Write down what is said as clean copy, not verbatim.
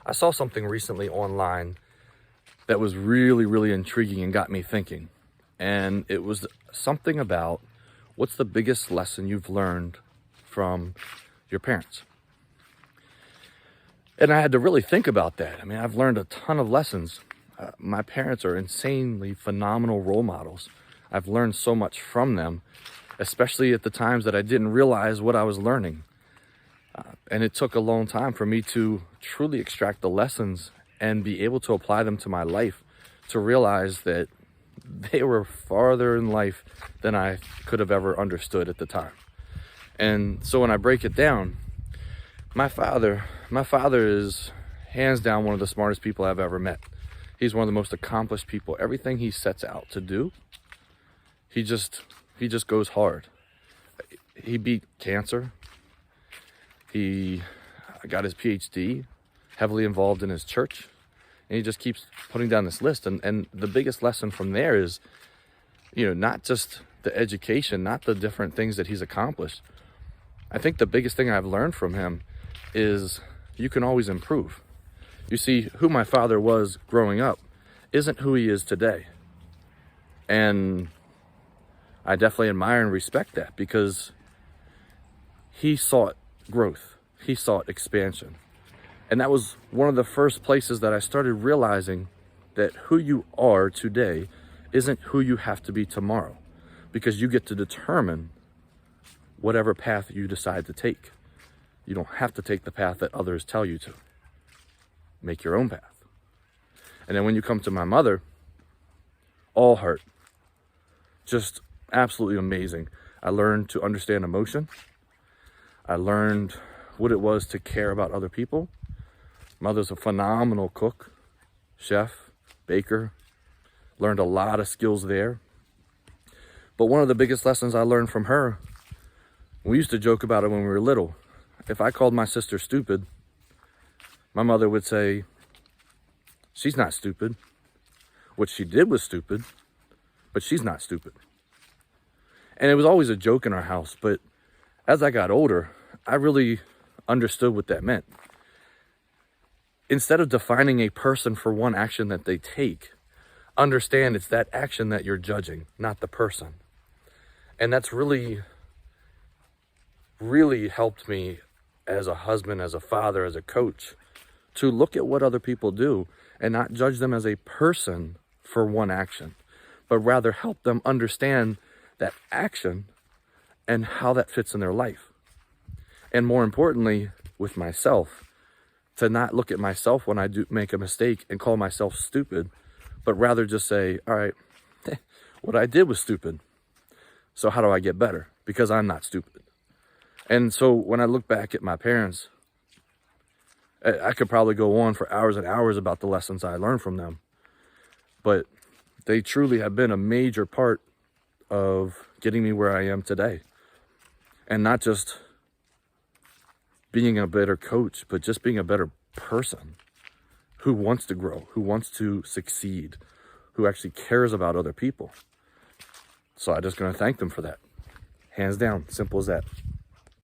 I saw something recently online that was really, really intriguing and got me thinking. And it was something about what's the biggest lesson you've learned from your parents? And I had to really think about that. I mean, I've learned a ton of lessons. My parents are insanely phenomenal role models. I've learned so much from them, especially at the times that I didn't realize what I was learning. And it took a long time for me to truly extract the lessons and be able to apply them to my life, to realize that they were farther in life than I could have ever understood at the time. And so when I break it down, my father is hands down one of the smartest people I've ever met. He's one of the most accomplished people. Everything he sets out to do, he just goes hard. He beat cancer. He got his PhD, heavily involved in his church, and he just keeps putting down this list. And the biggest lesson from there is, not just the education, not the different things that he's accomplished. I think the biggest thing I've learned from him is you can always improve. You see, who my father was growing up isn't who he is today. And I definitely admire and respect that, because he sought growth. He sought expansion. And that was one of the first places that I started realizing that who you are today isn't who you have to be tomorrow, because you get to determine whatever path you decide to take. You don't have to take the path that others tell you to. Make your own path. And then when you come to my mother, all heart, just absolutely amazing. I learned to understand emotion. I learned what it was to care about other people. Mother's a phenomenal cook, chef, baker. Learned a lot of skills there. But one of the biggest lessons I learned from her, we used to joke about it when we were little. If I called my sister stupid, my mother would say, she's not stupid. What she did was stupid, but she's not stupid. And it was always a joke in our house, but as I got older, I really understood what that meant. Instead of defining a person for one action that they take, understand it's that action that you're judging, not the person. And that's really, really helped me as a husband, as a father, as a coach, to look at what other people do and not judge them as a person for one action, but rather help them understand that action and how that fits in their life. And more importantly, with myself, to not look at myself when I do make a mistake and call myself stupid, but rather just say, all right, what I did was stupid. So how do I get better? Because I'm not stupid. And so when I look back at my parents, I could probably go on for hours and hours about the lessons I learned from them. But they truly have been a major part of getting me where I am today. And not just being a better coach, but just being a better person who wants to grow, who wants to succeed, who actually cares about other people. So I'm just going to thank them for that. Hands down, simple as that.